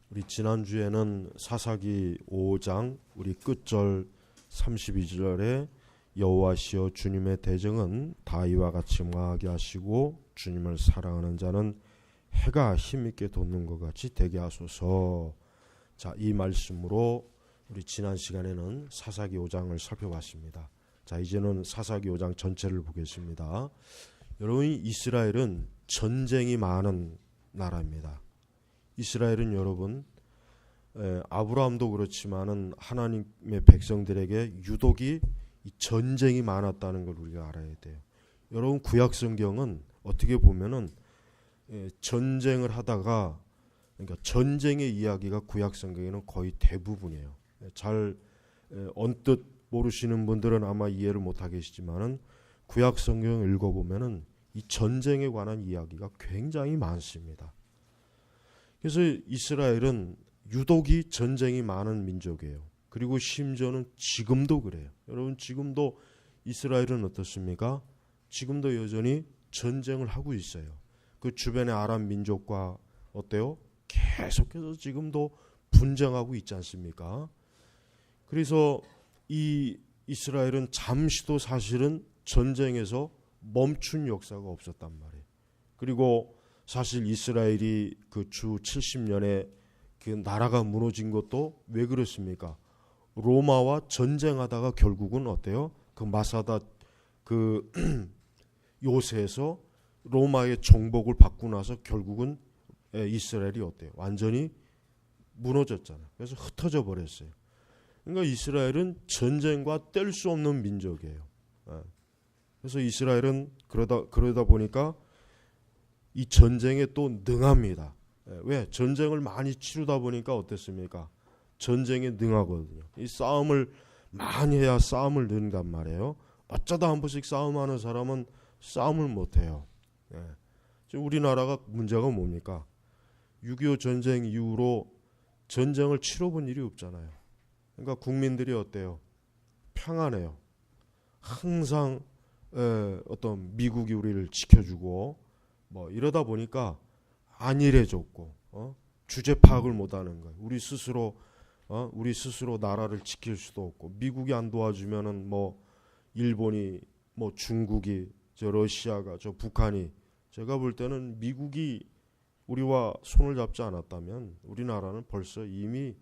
우리 지난주에는 사사기 5장 우리 끝절 32절에 여호와시여 주님의 대정은 다윗과 같이 망하게 하시고 주님을 사랑하는 자는 해가 힘있게 돋는 것 같이 되게 하소서. 자, 이 말씀으로 우리 지난 시간에는 사사기 5장을 살펴봤습니다. 자, 이제는 사사기 5장 전체를 보겠습니다. 여러분, 이스라엘은 전쟁이 많은 나라입니다. 이스라엘은 여러분 아브라함도 그렇지만은 하나님의 백성들에게 유독이 이 전쟁이 많았다는 걸 우리가 알아야 돼요. 여러분, 구약 성경은 어떻게 보면은 전쟁을 하다가, 그러니까 전쟁의 이야기가 구약 성경에는 거의 대부분이에요. 잘 언뜻 모르시는 분들은 아마 이해를 못 하겠지만은 구약 성경을 읽어보면은 이 전쟁에 관한 이야기가 굉장히 많습니다. 그래서 이스라엘은 유독이 전쟁이 많은 민족이에요. 그리고 심지어는 지금도 그래요. 여러분, 지금도 이스라엘은 어떻습니까? 지금도 여전히 전쟁을 하고 있어요. 그 주변의 아람 민족과 어때요? 계속해서 지금도 분쟁하고 있지 않습니까? 그래서 이 이스라엘은 잠시도 사실은 전쟁에서 멈춘 역사가 없었단 말이에요. 그리고 사실 이스라엘이 그 주 70년에 그 나라가 무너진 것도 왜 그렇습니까? 로마와 전쟁하다가 결국은 어때요? 그 마사다 그 요새에서 로마의 정복을 받고 나서 결국은 이스라엘이 어때요? 완전히 무너졌잖아요. 그래서 흩어져 버렸어요. 그러니까 이스라엘은 전쟁과 뗄 수 없는 민족이에요. 그래서 이스라엘은 그러다 보니까 이 전쟁에 또 능합니다. 왜? 전쟁을 많이 치르다 보니까 어땠습니까? 전쟁에 능하거든요. 이 싸움을 많이 해야 싸움을 는단 말이에요. 어쩌다 한 번씩 싸움하는 사람은 싸움을 못해요. 지금 우리나라가 문제가 뭡니까? 6.25 전쟁 이후로 전쟁을 치러본 일이 없잖아요. 그러니까 국민들이 어때요? 평안해요. 항상 어떤 미국이 우리를 지켜주고 뭐 이러다 보니까 안일해졌고 주제 파악을 못하는 거예요. 우리 스스로 나라를 지킬 수도 없고, 미국이 안 도와주면은 뭐 일본이, 뭐 중국이, 저 러시아가, 저 북한이, 제가 볼 때는 미국이 우리와 손을 잡지 않았다면 우리나라는 벌써 이미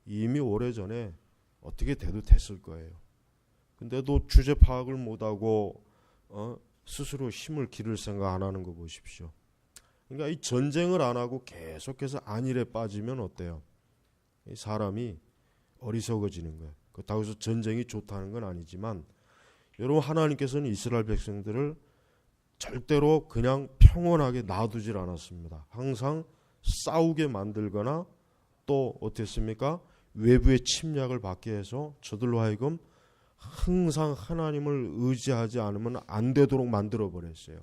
오래전에 어떻게 돼도 됐을 거예요. 근데도 주제 파악을 못하고 스스로 힘을 기를 생각 안 하는 거 보십시오. 그러니까 이 전쟁을 안 하고 계속해서 안일에 빠지면 어때요? 이 사람이 어리석어지는 거예요. 그렇다고 해서 전쟁이 좋다는 건 아니지만, 여러분, 하나님께서는 이스라엘 백성들을 절대로 그냥 평온하게 놔두질 않았습니다. 항상 싸우게 만들거나 또 어땠습니까? 외부의 침략을 받게 해서 저들로 하여금 항상 하나님을 의지하지 않으면 안 되도록 만들어 버렸어요.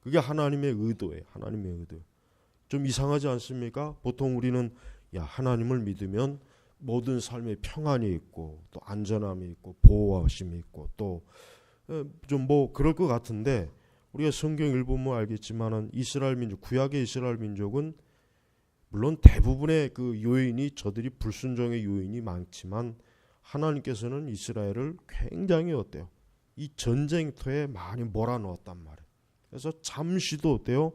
그게 하나님의 의도예요. 하나님의 의도. 좀 이상하지 않습니까? 보통 우리는 하나님을 믿으면 모든 삶에 평안이 있고 또 안전함이 있고 보호하심이 있고 또 좀 뭐 그럴 것 같은데, 우리가 성경 읽어보면 알겠지만은 이스라엘 민족, 구약의 이스라엘 민족은 물론 대부분의 그 요인이 저들이 불순종의 요인이 많지만 하나님께서는 이스라엘을 굉장히 어때요? 이 전쟁터에 많이 몰아넣었단 말이에요. 그래서 잠시도 어때요?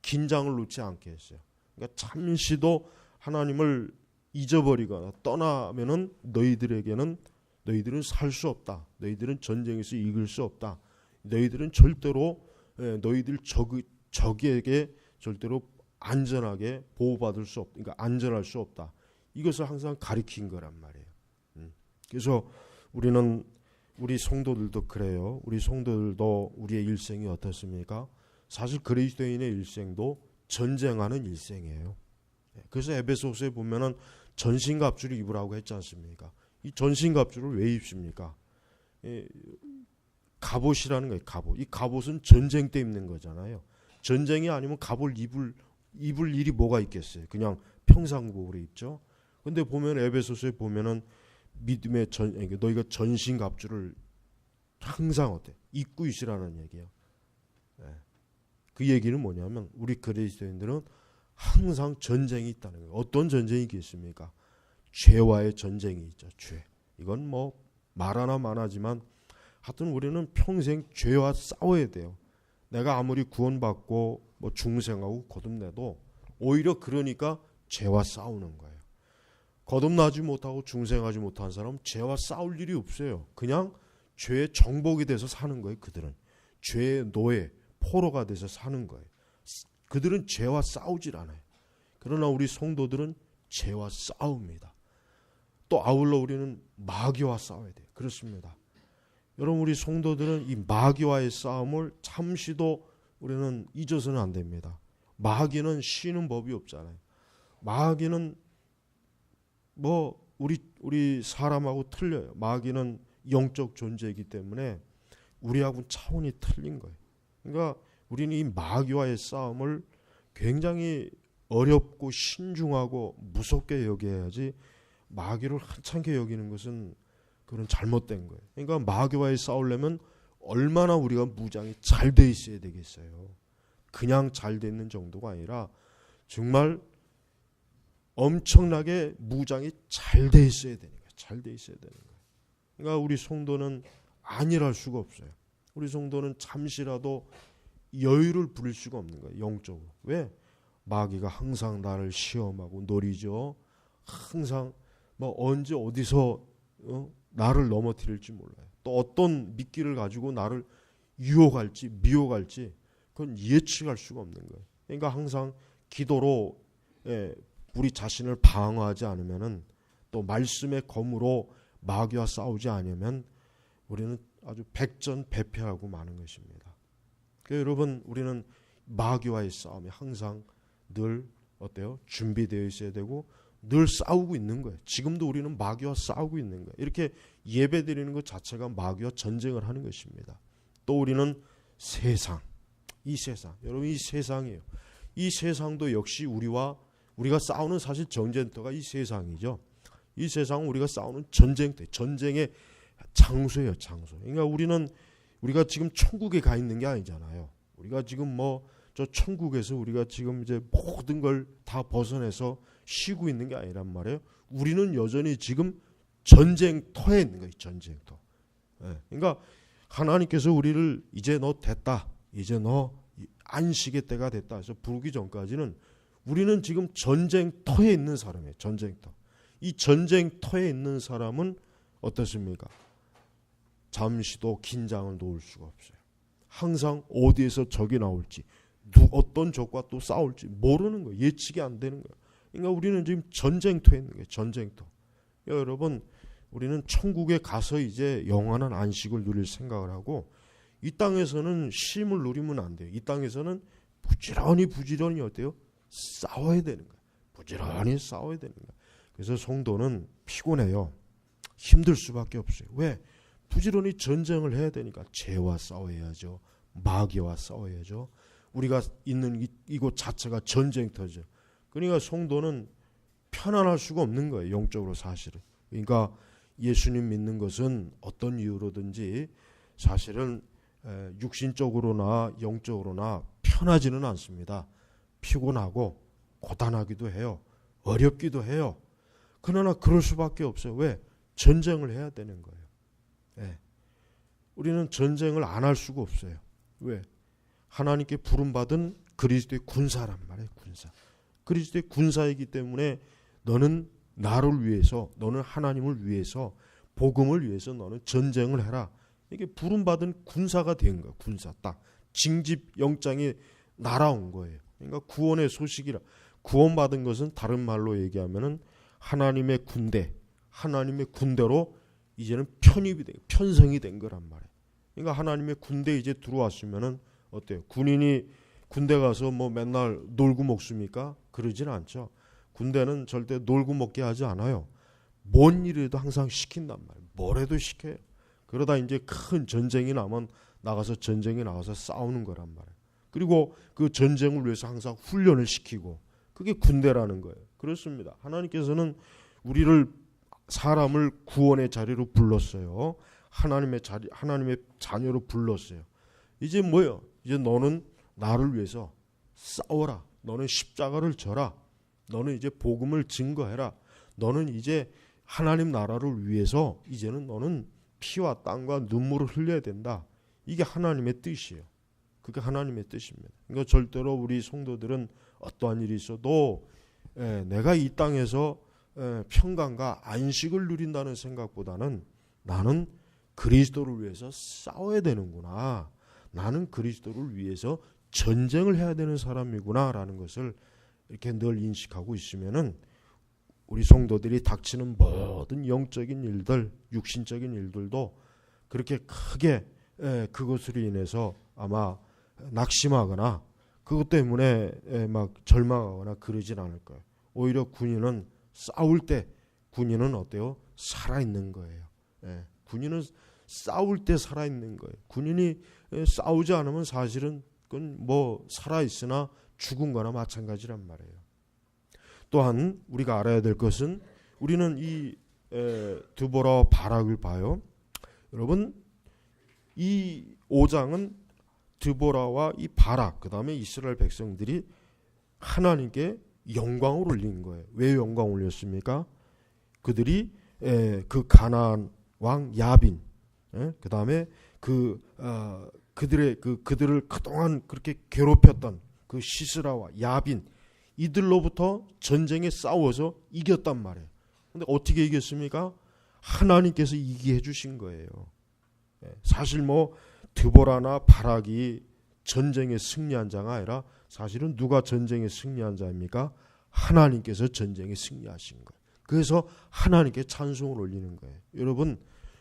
긴장을 놓지 않게 했어요. 그러니까 잠시도 하나님을 잊어버리거나 떠나면은 너희들은 살 수 없다. 너희들은 전쟁에서 이길 수 없다. 너희들은 절대로 너희들 적에게 절대로 안전하게 보호받을 수 없다. 그러니까 안전할 수 없다. 이것을 항상 가리킨 거란 말이에요. 그래서 우리 성도들도 그래요. 우리 성도들도 우리의 일생이 어떻습니까? 사실 그리스도인의 일생도 전쟁하는 일생이에요. 그래서 에베소서에 보면은 전신갑주를 입으라고 했지 않습니까? 이 전신갑주를 왜 입습니까? 갑옷이라는 거예요. 갑옷. 이 갑옷은 전쟁 때 입는 거잖아요. 전쟁이 아니면 갑옷을 입을 일이 뭐가 있겠어요? 그냥 평상복으로 입죠. 근데 보면 에베소서에 보면은 믿음의 너희가 전신갑주를 항상 입고 있으라는 얘기예요. 그 얘기는 뭐냐면 우리 그리스도인들은 항상 전쟁이 있다는 거예요. 어떤 전쟁이 있겠습니까? 죄와의 전쟁이 있죠. 죄. 이건 뭐 말하나 마나지만 하여튼 우리는 평생 죄와 싸워야 돼요. 내가 아무리 구원받고 뭐 중생하고 거듭내도 오히려 그러니까 죄와 싸우는 거예요. 거듭나지 못하고 중생하지 못한 사람은 죄와 싸울 일이 없어요. 그냥 죄의 정복이 돼서 사는 거예요. 그들은 죄의 노예, 포로가 돼서 사는 거예요. 그들은 죄와 싸우질 않아요. 그러나 우리 성도들은 죄와 싸웁니다. 또 아울러 우리는 마귀와 싸워야 돼요. 그렇습니다. 여러분, 우리 성도들은 이 마귀와의 싸움을 잠시도 우리는 잊어서는 안 됩니다. 마귀는 쉬는 법이 없잖아요. 마귀는 뭐 우리 사람하고 틀려요. 마귀는 영적 존재이기 때문에 우리하고는 차원이 틀린 거예요. 그러니까 우리는 이 마귀와의 싸움을 굉장히 어렵고 신중하고 무섭게 여겨야지, 마귀를 하찮게 여기는 것은 그건 잘못된 거예요. 그러니까 마귀와의 싸우려면 얼마나 우리가 무장이 잘 돼 있어야 되겠어요. 그냥 잘 돼 있는 정도가 아니라 정말 엄청나게 무장이 잘 돼 있어야 되는 거예요. 잘 돼 있어야 되는 거예요. 그러니까 우리 성도는 안일할 수가 없어요. 우리 성도는 잠시라도 여유를 부릴 수가 없는 거예요. 영적으로. 왜? 마귀가 항상 나를 시험하고 노리죠. 항상 뭐 언제 어디서 나를 넘어뜨릴지 몰라요. 또 어떤 미끼를 가지고 나를 유혹할지 미혹할지 그건 예측할 수가 없는 거예요. 그러니까 항상 기도로 우리 자신을 방어하지 않으면은, 또 말씀의 검으로 마귀와 싸우지 않으면 우리는 아주 백전백패하고 마는 것입니다. 그러니까 여러분, 우리는 마귀와의 싸움이 항상 늘 어때요? 준비되어 있어야 되고 늘 싸우고 있는 거예요. 지금도 우리는 마귀와 싸우고 있는 거예요. 이렇게 예배 드리는 것 자체가 마귀와 전쟁을 하는 것입니다. 또 우리는 세상, 이 세상, 여러분 이 세상이에요. 이 세상도 역시 우리가 싸우는 사실 전쟁터가 이 세상이죠. 이 세상은 우리가 싸우는 전쟁터, 전쟁의 장소예요, 장소. 그러니까 우리가 지금 천국에 가 있는 게 아니잖아요. 우리가 지금 저 천국에서 우리가 지금 이제 모든 걸 다 벗어내서 쉬고 있는 게 아니란 말이에요. 우리는 여전히 지금 전쟁터에 있는 거예요. 전쟁터. 그러니까 하나님께서 우리를 이제 너 됐다, 이제 너 안식의 때가 됐다 해서 부르기 전까지는 우리는 지금 전쟁터에 있는 사람이에요. 전쟁터. 이 전쟁터에 있는 사람은 어떻습니까? 잠시도 긴장을 놓을 수가 없어요. 항상 어디에서 적이 나올지, 어떤 적과 또 싸울지 모르는 거예요. 예측이 안 되는 거예요. 그러니까 우리는 지금 전쟁터에 있는 거예요. 전쟁터. 여러분, 우리는 천국에 가서 이제 영원한 안식을 누릴 생각을 하고, 이 땅에서는 쉼을 누리면 안 돼요. 이 땅에서는 부지런히 어때요? 싸워야 되는 거예요. 부지런히 싸워야 되는 거예요. 그래서 성도는 피곤해요. 힘들 수밖에 없어요. 왜? 부지런히 전쟁을 해야 되니까. 죄와 싸워야죠. 마귀와 싸워야죠. 우리가 있는 이곳 자체가 전쟁터죠. 그러니까 성도는 편안할 수가 없는 거예요. 영적으로 사실은. 그러니까 예수님 믿는 것은 어떤 이유로든지 사실은 육신적으로나 영적으로나 편하지는 않습니다. 피곤하고 고단하기도 해요. 어렵기도 해요. 그러나 그럴 수밖에 없어요. 왜? 전쟁을 해야 되는 거예요. 우리는 전쟁을 안 할 수가 없어요. 왜? 하나님께 부름받은 그리스도의 군사란 말이에요. 군사. 그리스도의 군사이기 때문에 너는 나를 위해서, 너는 하나님을 위해서, 복음을 위해서 너는 전쟁을 해라. 이게 부름받은 군사가 된 거예요. 군사. 딱 징집 영장이 날아온 거예요. 그러니까 구원의 소식이라. 구원받은 것은 다른 말로 얘기하면은 하나님의 군대, 하나님의 군대로 이제는 편성이 된 거란 말이에요. 그러니까 하나님의 군대 이제 들어왔으면은 어때요? 군인이 군대 가서 맨날 놀고 먹습니까? 그러진 않죠. 군대는 절대 놀고 먹게 하지 않아요. 뭔 일이라도 항상 시킨단 말이에요. 뭐라도 시켜요. 그러다 이제 큰 전쟁이 나면 전쟁에 나가서 싸우는 거란 말이에요. 그리고 그 전쟁을 위해서 항상 훈련을 시키고, 그게 군대라는 거예요. 그렇습니다. 하나님께서는 사람을 구원의 자리로 불렀어요. 하나님의 자녀로 불렀어요. 이제 뭐예요? 이제 너는 나를 위해서 싸워라. 너는 십자가를 져라. 너는 이제 복음을 증거해라. 너는 이제 하나님 나라를 위해서 이제는 너는 피와 땀과 눈물을 흘려야 된다. 이게 하나님의 뜻이에요. 그게 하나님의 뜻입니다. 그러니까 절대로 우리 성도들은 어떠한 일이 있어도 내가 이 땅에서 평강과 안식을 누린다는 생각보다는 나는 그리스도를 위해서 싸워야 되는구나. 나는 그리스도를 위해서 전쟁을 해야 되는 사람이구나 라는 것을 이렇게 늘 인식하고 있으면은 우리 성도들이 닥치는 모든 영적인 일들, 육신적인 일들도 그렇게 크게 그것으로 인해서 아마 낙심하거나 그것 때문에 막 절망하거나 그러진 않을 거예요. 오히려 군인은 싸울 때 군인은 어때요? 살아있는 거예요. 군인은 싸울 때 살아있는 거예요. 군인이 싸우지 않으면 사실은 그건 뭐 살아있으나 죽은 거나 마찬가지란 말이에요. 또한 우리가 알아야 될 것은 우리는 이 드보라와 바락을 봐요. 여러분 이 5장은 드보라와 이 바락 그 다음에 이스라엘 백성들이 하나님께 영광을 올린 거예요. 왜 영광 올렸습니까? 그들이 그 가나안 왕 야빈 그 다음에 그들을 그동안 그렇게 괴롭혔던 그 시스라와 야빈 이들로부터 전쟁에 싸워서 이겼단 말이에요. 근데 어떻게 이겼습니까? 하나님께서 이기게 해주신 거예요. 사실 뭐 드보라나 바락이 전쟁에 승리한 자가 아니라 사실은 누가 전쟁에 승리한 자입니까? 하나님께서 전쟁에 승리하신 거예요. 그래서 하나님께 찬송을 올리는 거예요. 여러분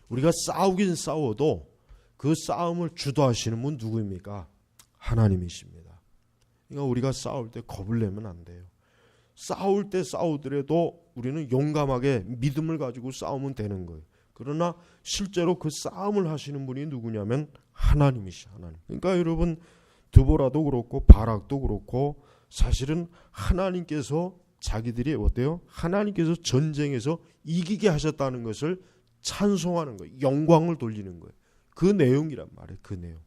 우리가 싸우긴 싸워도 그 싸움을 주도하시는 분 누구입니까? 하나님이십니다. 그러니까 우리가 싸울 때 겁을 내면 안 돼요. 싸울 때 싸우더라도 우리는 용감하게 믿음을 가지고 싸우면 되는 거예요. 그러나 실제로 그 싸움을 하시는 분이 누구냐면 하나님이시죠. 하나님. 그러니까 여러분 드보라도 그렇고 바락도 그렇고 사실은 하나님께서 자기들이 어때요? 하나님께서 전쟁에서 이기게 하셨다는 것을 찬송하는 거예요. 영광을 돌리는 거예요. 그 내용이란 말이에요. 그 내용.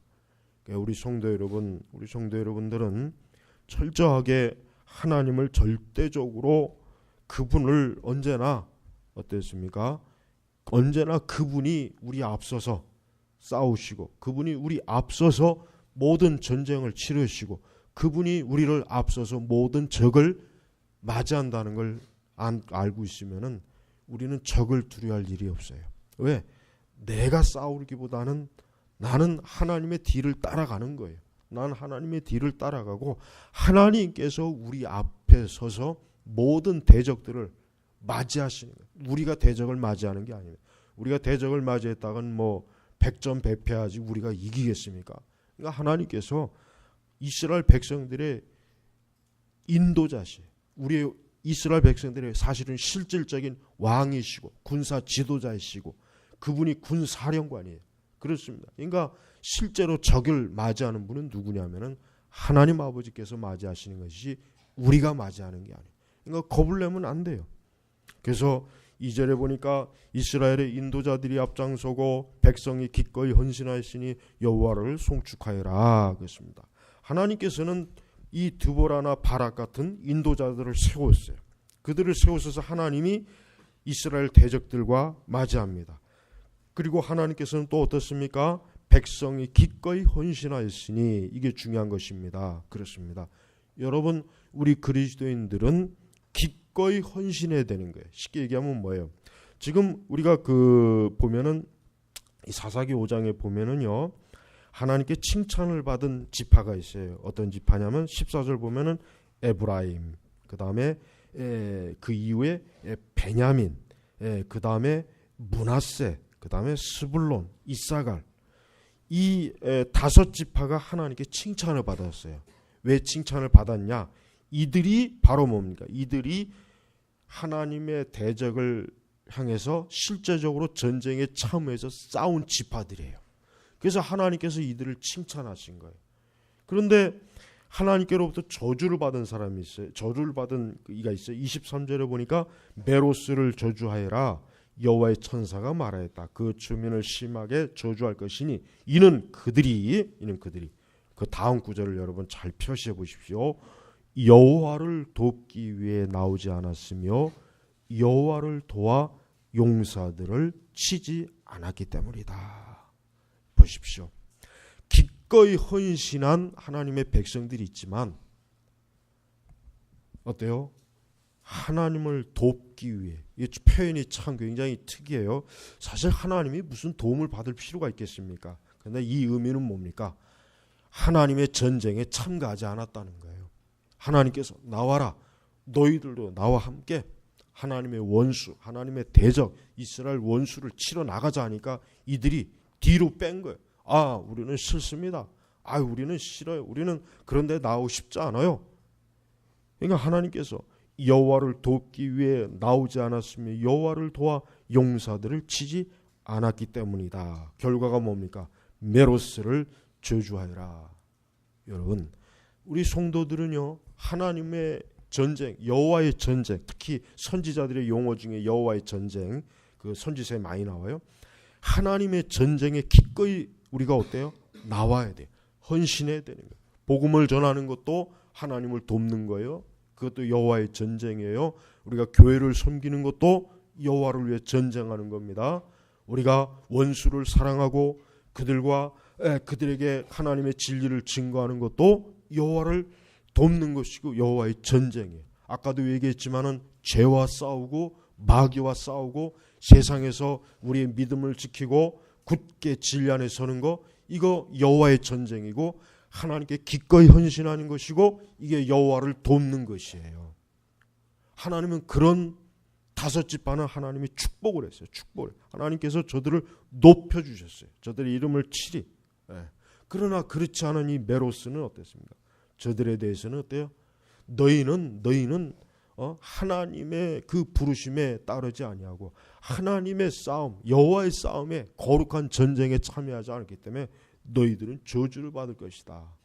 그러니까 우리 성도 여러분들은 철저하게 하나님을 절대적으로 그분을 언제나 어땠습니까? 언제나 그분이 우리 앞서서 싸우시고 그분이 우리 앞서서 모든 전쟁을 치르시고 그분이 우리를 앞서서 모든 적을 맞이한다는 걸 알고 있으면은 우리는 적을 두려워할 일이 없어요. 왜? 내가 싸우기보다는 나는 하나님의 뒤를 따라가는 거예요. 난 하나님의 뒤를 따라가고 하나님께서 우리 앞에 서서 모든 대적들을 맞이하시는 거예요. 우리가 대적을 맞이하는 게 아니에요. 우리가 대적을 맞이했다간 뭐 100점 배패하지 우리가 이기겠습니까? 그러니까 하나님께서 이스라엘 백성들의 인도자시에요. 우리 이스라엘 백성들의 사실은 실질적인 왕이시고 군사 지도자이시고 그분이 군사령관이에요. 그렇습니다. 그러니까 실제로 적을 맞이하는 분은 누구냐면은 하나님 아버지께서 맞이하시는 것이지 우리가 맞이하는 게 아니에요. 그러니까 겁을 내면 안 돼요. 그래서 2절에 보니까 이스라엘의 인도자들이 앞장서고 백성이 기꺼이 헌신하였으니 여호와를 송축하여라 그랬습니다. 하나님께서는 이 드보라나 바락 같은 인도자들을 세웠어요. 그들을 세우셔서 하나님이 이스라엘 대적들과 맞이합니다. 그리고 하나님께서는 또 어떻습니까? 백성이 기꺼이 헌신하였으니 이게 중요한 것입니다. 그렇습니다. 여러분 우리 그리스도인들은 기꺼이 헌신해야 되는 거예요. 쉽게 얘기하면 뭐예요? 지금 우리가 보면은 이 사사기 5장에 보면은요. 하나님께 칭찬을 받은 지파가 있어요. 어떤 지파냐면 14절 보면은 에브라임, 그 다음에 그 이후에 베냐민, 그 다음에 므낫세, 그 다음에 스불론, 이사갈 이 5지파가 하나님께 칭찬을 받았어요. 왜 칭찬을 받았냐? 이들이 바로 뭡니까? 이들이 하나님의 대적을 향해서 실제적으로 전쟁에 참여해서 싸운 지파들이에요. 그래서 하나님께서 이들을 칭찬하신 거예요. 그런데 하나님께로부터 저주를 받은 사람이 있어요. 저주를 받은 이가 있어요. 23절에 보니까 메로스를 저주하여라. 여호와의 천사가 말하였다. 그 주민을 심하게 저주할 것이니 이는 그들이 그 다음 구절을 여러분 잘 표시해 보십시오. 여호와를 돕기 위해 나오지 않았으며 여호와를 도와 용사들을 치지 않았기 때문이다. 보십시오. 기꺼이 헌신한 하나님의 백성들이 있지만 어때요? 하나님을 돕기 위해, 이 표현이 참 굉장히 특이해요. 사실 하나님이 무슨 도움을 받을 필요가 있겠습니까? 그런데 이 의미는 뭡니까? 하나님의 전쟁에 참가하지 않았다는 거예요. 하나님께서 나와라, 너희들도 나와 함께 하나님의 원수, 하나님의 대적 이스라엘 원수를 치러 나가자 하니까 이들이 뒤로 뺀 거예요. 아, 우리는 싫습니다. 아, 우리는 싫어요. 우리는 그런데 나오고 싶지 않아요. 그러니까 하나님께서 여호와를 돕기 위해 나오지 않았으며 여호와를 도와 용사들을 치지 않았기 때문이다. 결과가 뭡니까? 메로스를 저주하여라. 여러분, 우리 성도들은요, 하나님의 전쟁, 여호와의 전쟁, 특히 선지자들의 용어 중에 여호와의 전쟁, 그 선지서에 많이 나와요. 하나님의 전쟁에 기꺼이 우리가 어때요? 나와야 돼요. 헌신해야 되는 거예요. 복음을 전하는 것도 하나님을 돕는 거예요. 그것도 여호와의 전쟁이에요. 우리가 교회를 섬기는 것도 여호와를 위해 전쟁하는 겁니다. 우리가 원수를 사랑하고 그들에게 하나님의 진리를 증거하는 것도 여호와를 돕는 것이고 여호와의 전쟁이에요. 아까도 얘기했지만은 죄와 싸우고 마귀와 싸우고 세상에서 우리의 믿음을 지키고 굳게 진리 안에 서는 거, 이거 여호와의 전쟁이고 하나님께 기꺼이 헌신하는 것이고 이게 여호와를 돕는 것이에요. 하나님은 그런 다섯 지파는 하나님이 축복을 했어요. 축복을. 하나님께서 저들을 높여주셨어요. 저들의 이름을 치리. 그러나 그렇지 않은 이 메로스는 어땠습니까? 저들에 대해서는 어때요? 너희는 하나님의 그 부르심에 따르지 아니하고 하나님의 싸움, 여호와의 싸움에 거룩한 전쟁에 참여하지 않기 때문에 너희들은 저주를 받을 것이다.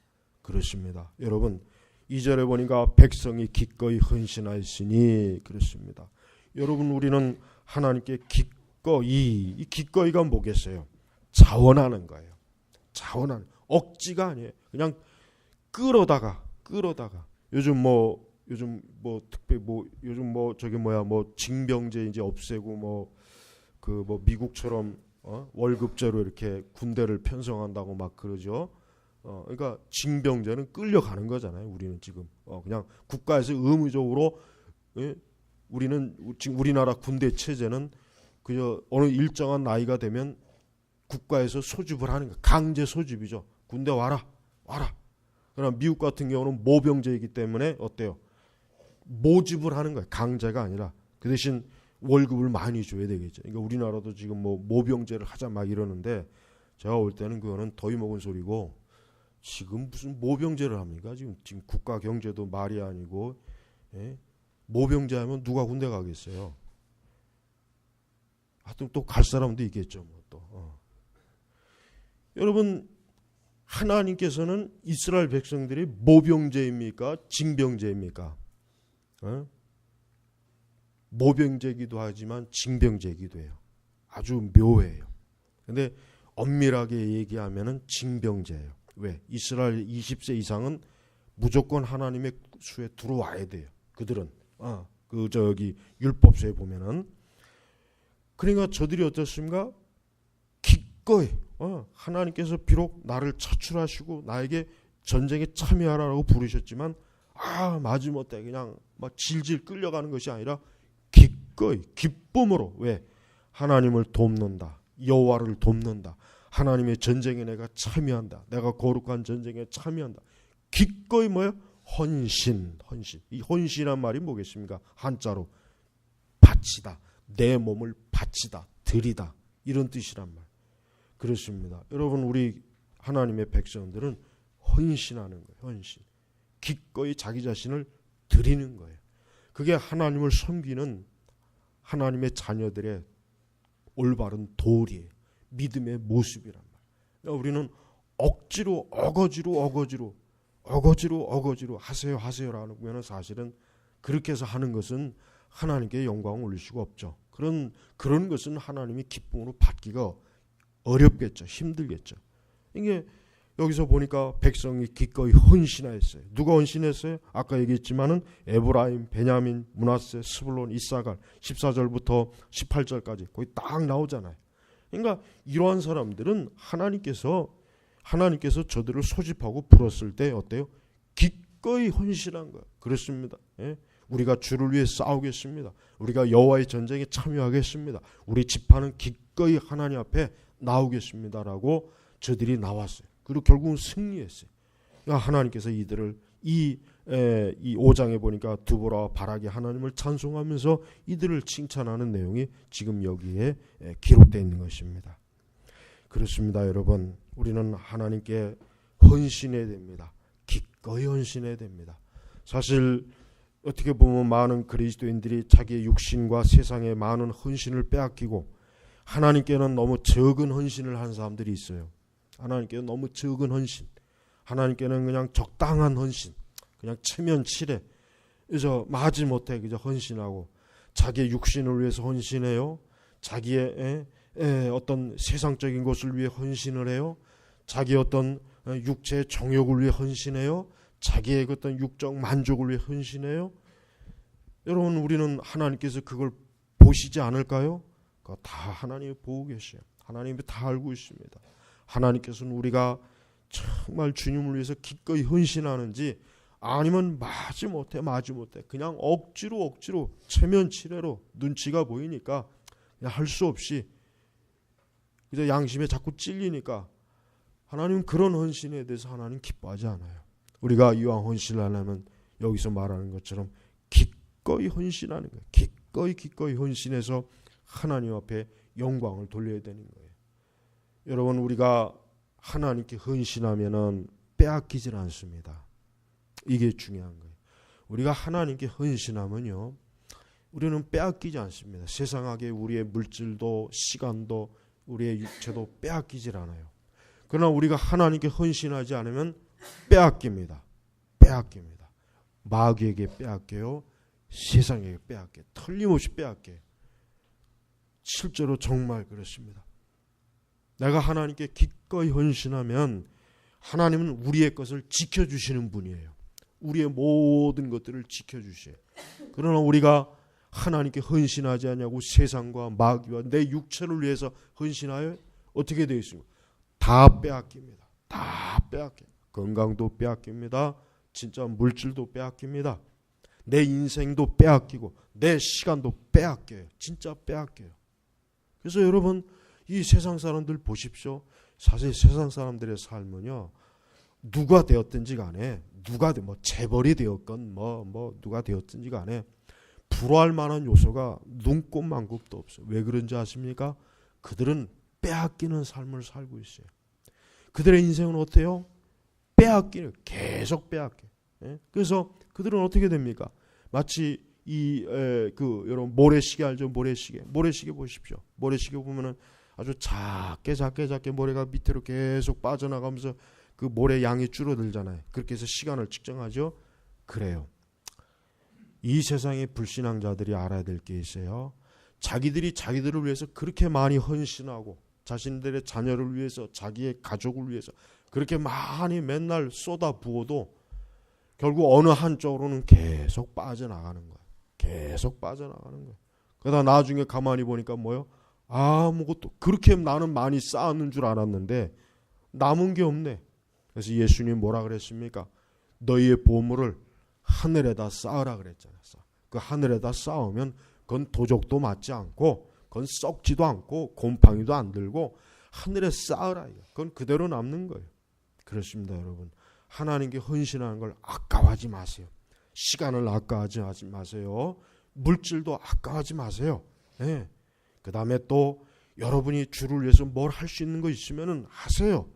그렇습니다. 여러분, 2절에 보니까 백성이 기꺼이 헌신하였으니 그렇습니다. 여러분, 우리는 하나님께 기꺼이, 이 기꺼이가 뭐겠어요? 자원하는 거예요. 자원하는, 억지가 아니에요. 그냥 끌어다가 요즘 특별히 요즘 징병제 이제 없애고 미국처럼 월급제로 이렇게 군대를 편성한다고 막 그러죠. 그러니까 징병제는 끌려가는 거잖아요. 우리는 지금 그냥 국가에서 의무적으로, 우리는 지금 우리나라 군대 체제는 그저 어느 일정한 나이가 되면 국가에서 소집을 하는 거, 강제 소집이죠. 군대 와라. 그러나 미국 같은 경우는 모병제이기 때문에 어때요? 모집을 하는 거예요. 강제가 아니라. 그 대신 월급을 많이 줘야 되겠죠. 그러니까 우리나라도 지금 모병제를 하자 막 이러는데 제가 올 때는 그거는 더위 먹은 소리고, 지금 무슨 모병제를 합니까? 지금 국가 경제도 말이 아니고, 모병제 하면 누가 군대 가겠어요? 하여튼 또 갈 사람도 있겠죠. 여러분, 하나님께서는 이스라엘 백성들이 모병제입니까? 징병제입니까? 모병제이기도 하지만 징병제이기도 해요. 아주 묘해요. 근데 엄밀하게 얘기하면은 징병제예요. 왜? 이스라엘 20세 이상은 무조건 하나님의 수에 들어와야 돼요. 그들은 율법서에 보면은. 그러니까 저들이 어떻습니까? 기꺼이 하나님께서 비록 나를 차출하시고 나에게 전쟁에 참여하라고 부르셨지만 마지못해 그냥 막 질질 끌려가는 것이 아니라 기꺼이 기쁨으로, 왜? 하나님을 돕는다. 여호와를 돕는다. 하나님의 전쟁에 내가 참여한다. 내가 거룩한 전쟁에 참여한다. 기꺼이 뭐예요? 헌신. 이 헌신이란 말이 뭐겠습니까? 한자로 바치다. 내 몸을 바치다. 드리다. 이런 뜻이란 말. 그렇습니다. 여러분, 우리 하나님의 백성들은 헌신하는 거예요. 헌신. 기꺼이 자기 자신을 드리는 거예요. 그게 하나님을 섬기는 하나님의 자녀들의 올바른 도리예요. 믿음의 모습이란 말이에요. 우리는 억지로 하세요라는 거면 사실은 그렇게 해서 하는 것은 하나님께 영광을 올릴 수가 없죠. 그런 것은 하나님이 기쁨으로 받기가 어렵겠죠. 힘들겠죠. 이게 여기서 보니까 백성이 기꺼이 헌신하였어요. 누가 헌신했어요? 아까 얘기했지만은 에브라임, 베냐민, 므낫세, 스불론, 이사갈 14절부터 18절까지 거기 딱 나오잖아요. 그러니까 이러한 사람들은 하나님께서 저들을 소집하고 불렀을 때 어때요? 기꺼이 헌신한 거예요. 그렇습니다. 예? 우리가 주를 위해 싸우겠습니다. 우리가 여호와의 전쟁에 참여하겠습니다. 우리 지파는 기꺼이 하나님 앞에 나오겠습니다라고 저들이 나왔어요. 그리고 결국은 승리했어요. 그러니까 하나님께서 이들을 이 5장에 보니까 드보라와 바락이 하나님을 찬송하면서 이들을 칭찬하는 내용이 지금 여기에 기록되어 있는 것입니다. 그렇습니다, 여러분. 우리는 하나님께 헌신해야 됩니다. 기꺼이 헌신해야 됩니다. 사실 어떻게 보면 많은 그리스도인들이 자기의 육신과 세상의 많은 헌신을 빼앗기고 하나님께는 너무 적은 헌신을 한 사람들이 있어요. 하나님께는 너무 적은 헌신, 하나님께는 그냥 적당한 헌신, 그냥 체면치레, 그래서 마지못해 그저 헌신하고 자기의 육신을 위해서 헌신해요. 자기의 어떤 세상적인 것을 위해 헌신을 해요. 자기의 어떤 육체의 정욕을 위해 헌신해요. 자기의 어떤 육적 만족을 위해 헌신해요. 여러분, 우리는 하나님께서 그걸 보시지 않을까요? 그거 다 하나님이 보고 계셔요. 하나님이 다 알고 있습니다. 하나님께서는 우리가 정말 주님을 위해서 기꺼이 헌신하는지 아니면 마지못해 그냥 억지로 체면치레로 눈치가 보이니까 그냥 할 수 없이 그저 양심에 자꾸 찔리니까 하나님은 그런 헌신에 대해서 하나님 기뻐하지 않아요. 우리가 이왕 헌신을 하려면 여기서 말하는 것처럼 기꺼이 헌신하는 거예요. 기꺼이 헌신해서 하나님 앞에 영광을 돌려야 되는 거예요. 여러분, 우리가 하나님께 헌신하면은 빼앗기질 않습니다. 이게 중요한 거예요. 우리가 하나님께 헌신하면요, 우리는 빼앗기지 않습니다. 세상하게 우리의 물질도 시간도 우리의 육체도 빼앗기질 않아요. 그러나 우리가 하나님께 헌신하지 않으면 빼앗깁니다. 마귀에게 빼앗겨요. 세상에게 빼앗겨요. 틀림없이 빼앗겨요. 실제로 정말 그렇습니다. 내가 하나님께 기꺼이 헌신하면 하나님은 우리의 것을 지켜주시는 분이에요. 우리의 모든 것들을 지켜주셔요. 그러나 우리가 하나님께 헌신하지 않냐고 세상과 마귀와 내 육체를 위해서 헌신하여 어떻게 되어 있습니까? 다 빼앗깁니다. 다 빼앗겨요. 건강도 빼앗깁니다. 진짜 물질도 빼앗깁니다. 내 인생도 빼앗기고 내 시간도 빼앗겨요. 진짜 빼앗겨요. 그래서 여러분, 이 세상 사람들 보십시오. 사실 세상 사람들의 삶은요, 누가 되었든지 간에 누가 재벌이 되었건 누가 되었든지 간에 불화할 만한 요소가 눈꼽만큼도 없어요. 왜 그런지 아십니까? 그들은 빼앗기는 삶을 살고 있어요. 그들의 인생은 어때요? 빼앗기는, 계속 빼앗겨. 그래서 그들은 어떻게 됩니까? 마치 여러분 모래시계 알죠? 모래시계 보십시오. 모래시계 보면은 아주 작게 모래가 밑으로 계속 빠져나가면서 그 모래 양이 줄어들잖아요. 그렇게 해서 시간을 측정하죠. 그래요. 이 세상의 불신앙자들이 알아야 될 게 있어요. 자기들이 자기들을 위해서 그렇게 많이 헌신하고 자신들의 자녀를 위해서, 자기의 가족을 위해서 그렇게 많이 맨날 쏟아부어도 결국 어느 한쪽으로는 계속 빠져나가는 거예요. 그러다 나중에 가만히 보니까 뭐요? 아무것도, 그렇게 나는 많이 쌓았는 줄 알았는데 남은 게 없네. 그래서 예수님 뭐라 그랬습니까? 너희의 보물을 하늘에다 쌓으라 그랬잖아요. 그 하늘에다 쌓으면 그건 도적도 맞지 않고 그건 썩지도 않고 곰팡이도 안 들고 하늘에 쌓으라. 그건 그대로 남는 거예요. 그렇습니다, 여러분. 하나님께 헌신하는 걸 아까워하지 마세요. 시간을 아까워하지 마세요. 물질도 아까워하지 마세요. 네. 그 다음에 또 여러분이 주를 위해서 뭘 할 수 있는 거 있으면 하세요.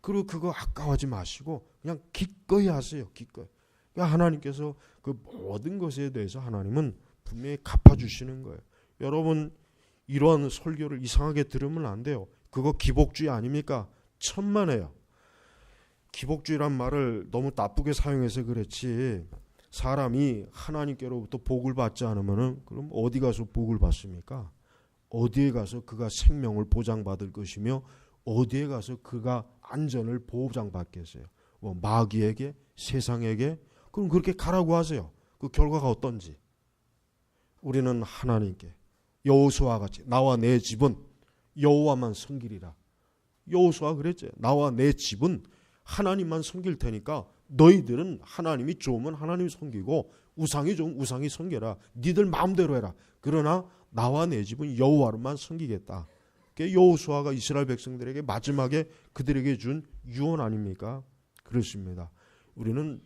그리고 그거 아까워하지 마시고 그냥 기꺼이 하세요. 기꺼이. 그러니까 하나님께서 그 모든 것에 대해서 하나님은 분명히 갚아주시는 거예요. 여러분, 이러한 설교를 이상하게 들으면 안 돼요. 그거 기복주의 아닙니까? 천만에요. 기복주의란 말을 너무 나쁘게 사용해서 그렇지, 사람이 하나님께로부터 복을 받지 않으면 그럼 어디 가서 복을 받습니까? 어디에 가서 그가 생명을 보장받을 것이며 어디에 가서 그가 안전을 보장받겠어요? 뭐 마귀에게, 세상에게? 그럼 그렇게 가라고 하세요. 그 결과가 어떤지. 우리는 하나님께 여호수아와 같이 나와 내 집은 여호와만 섬기리라. 여호수아 그랬죠. 나와 내 집은 하나님만 섬길 테니까 너희들은 하나님이 좋으면 하나님 섬기고 우상이 좋으면 우상이 섬겨라. 니들 마음대로 해라. 그러나 나와 내 집은 여호와로만 섬기겠다. 그게 여호수아가 이스라엘 백성들에게 마지막에 그들에게 준 유언 아닙니까? 그렇습니다. 우리는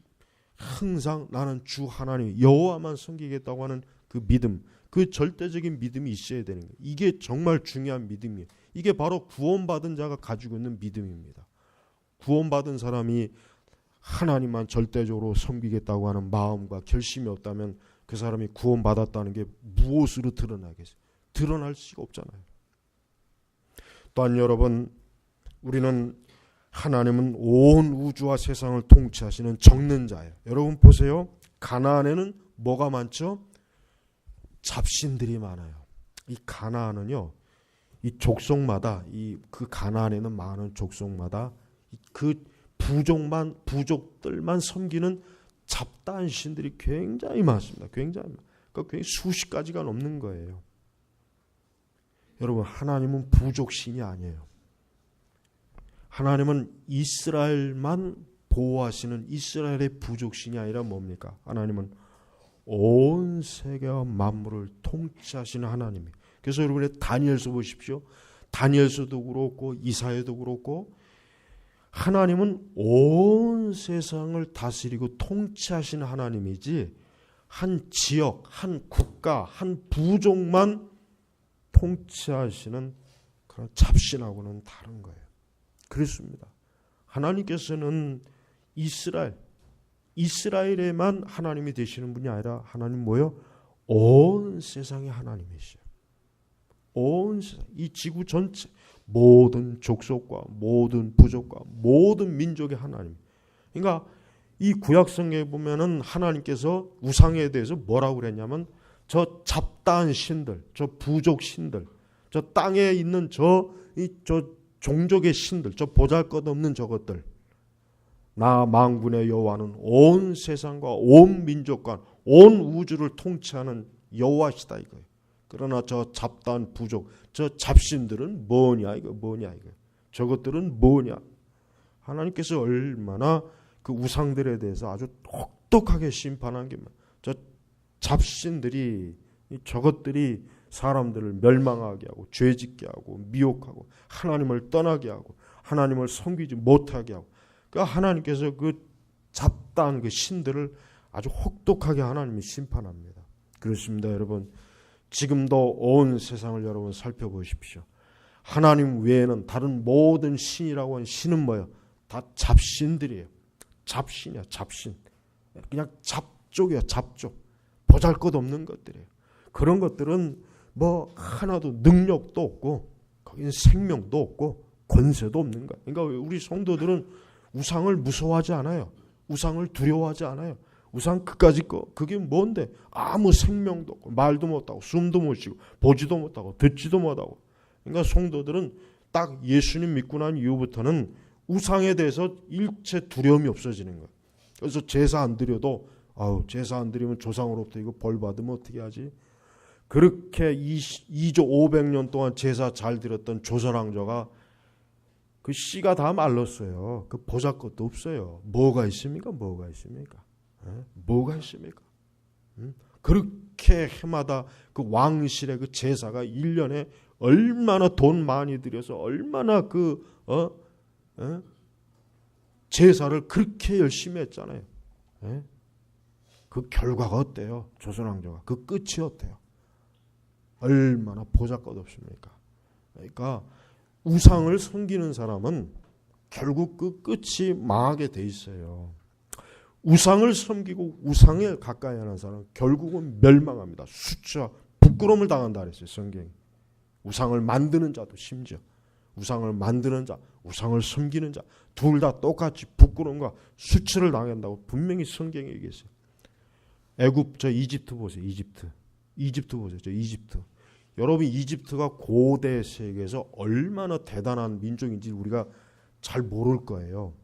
항상 나는 주 하나님 여호와만 섬기겠다고 하는 그 믿음, 그 절대적인 믿음이 있어야 되는 거예요. 이게 정말 중요한 믿음이에요. 이게 바로 구원받은 자가 가지고 있는 믿음입니다. 구원받은 사람이 하나님만 절대적으로 섬기겠다고 하는 마음과 결심이 없다면 그 사람이 구원받았다는 게 무엇으로 드러나겠어요? 드러날 수가 없잖아요. 또한 여러분, 우리는 하나님은 온 우주와 세상을 통치하시는 적는 자예요. 여러분 보세요. 가나안에는 뭐가 많죠? 잡신들이 많아요. 이 가나안은요, 이 족속마다 그 가나안에는 많은 족속마다 그 부족들만 섬기는 잡다한 신들이 굉장히 많습니다. 굉장히 수십 가지가 넘는 거예요. 여러분, 하나님은 부족신이 아니에요. 하나님은 이스라엘만 보호하시는 이스라엘의 부족신이 아니라 뭡니까? 하나님은 온 세계와 만물을 통치하시는 하나님이에요. 그래서 여러분의 다니엘서 보십시오. 다니엘서도 그렇고 이사야도 그렇고 하나님은 온 세상을 다스리고 통치하시는 하나님이지 한 지역, 한 국가, 한 부족만 통치하시는 그런 잡신하고는 다른 거예요. 그렇습니다. 하나님께서는 이스라엘에만 하나님이 되시는 분이 아니라 하나님 뭐요? 온 세상의 하나님이시요. 온 세상, 이 지구 전체 모든 족속과 모든 부족과 모든 민족의 하나님. 그러니까 이 구약성경에 보면은 하나님께서 우상에 대해서 뭐라고 그랬냐면 저 잡다한 신들, 저 부족 신들, 저 땅에 있는 저 종족의 신들, 저 보잘것없는 저것들. 나 만군의 여호와는 온 세상과 온 민족과 온 우주를 통치하는 여호와시다 이거예요. 그러나 저 잡다한 부족, 저 잡신들은 뭐냐 이거. 저것들은 뭐냐. 하나님께서 얼마나 그 우상들에 대해서 아주 혹독하게 심판한 게 저 잡신들이 저것들이 사람들을 멸망하게 하고 죄짓게 하고 미혹하고 하나님을 떠나게 하고 하나님을 섬기지 못하게 하고 그러니까 하나님께서 그 잡다한 그 신들을 아주 혹독하게 하나님이 심판합니다. 그렇습니다, 여러분. 지금도 온 세상을 여러분 살펴보십시오. 하나님 외에는 다른 모든 신이라고 하는 신은 뭐예요? 다 잡신들이에요. 잡신이야, 잡신. 그냥 잡족이야, 잡족. 보잘것없는 것들이에요. 그런 것들은 뭐 하나도 능력도 없고 거기는 생명도 없고 권세도 없는 거야. 그러니까 우리 성도들은 우상을 무서워하지 않아요. 우상을 두려워하지 않아요. 우상 그까짓 거 그게 뭔데? 아무 생명도 없고 말도 못하고 숨도 못 쉬고 보지도 못하고 듣지도 못하고. 그러니까 성도들은 딱 예수님 믿고 난 이후부터는 우상에 대해서 일체 두려움이 없어지는 거예요. 그래서 제사 안 드려도 제사 안 드리면 조상으로부터 이거 벌 받으면 어떻게 하지? 그렇게 2조 500년 동안 제사 잘 드렸던 조선왕조가 그 씨가 다 말랐어요. 그 보잘것도 없어요. 뭐가 있습니까? 뭐가 있습니까? 그렇게 해마다 그 왕실의 그 제사가 1년에 얼마나 돈 많이 들여서 얼마나 제사를 그렇게 열심히 했잖아요. 그 결과가 어때요? 조선왕조가 그 끝이 어때요? 얼마나 보잘것 없습니까? 그러니까 우상을 섬기는 사람은 결국 그 끝이 망하게 돼 있어요. 우상을 섬기고 우상에 가까이 하는 사람은 결국은 멸망합니다. 수치와 부끄러움을 당한다 그랬어요, 성경이. 우상을 만드는 자도 심지어 우상을 만드는 자, 우상을 섬기는 자 둘 다 똑같이 부끄러움과 수치를 당한다고 분명히 성경에 얘기했어요. 이집트 보세요. 이집트 보세요. 이집트. 여러분 이집트가 고대 세계에서 얼마나 대단한 민족인지 우리가 잘 모를 거예요.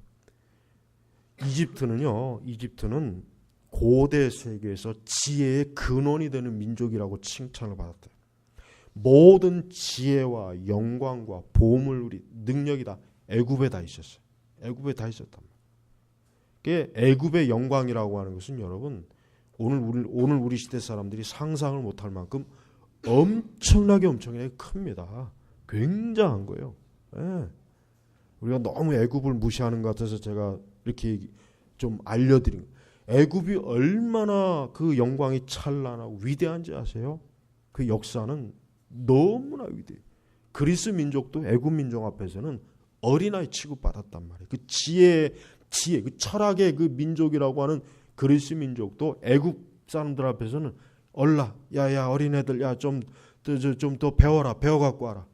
이집트는 고대 세계에서 지혜의 근원이 되는 민족이라고 칭찬을 받았대요. 모든 지혜와 영광과 보물이 능력이 다 애굽에 다 있었어요. 애굽에 다 있었단 말이에요. 애굽의 영광이라고 하는 것은 여러분 오늘 우리 시대 사람들이 상상을 못할 만큼 엄청나게 큽니다. 굉장한 거예요. 예. 우리가 너무 애굽을 무시하는 것 같아서 제가 이렇게 좀 알려드린 거예요. 애굽이 얼마나 그 영광이 찬란하고 위대한지 아세요? 그 역사는 너무나 위대해요. 그리스 민족도 애굽 민족 앞에서는 어린아이 취급받았단 말이에요. 그 지혜, 그 철학의 그 민족이라고 하는 그리스 민족도 애굽 사람들 앞에서는 야야 어린애들 야 좀 더 배워라, 배워갖고 와라.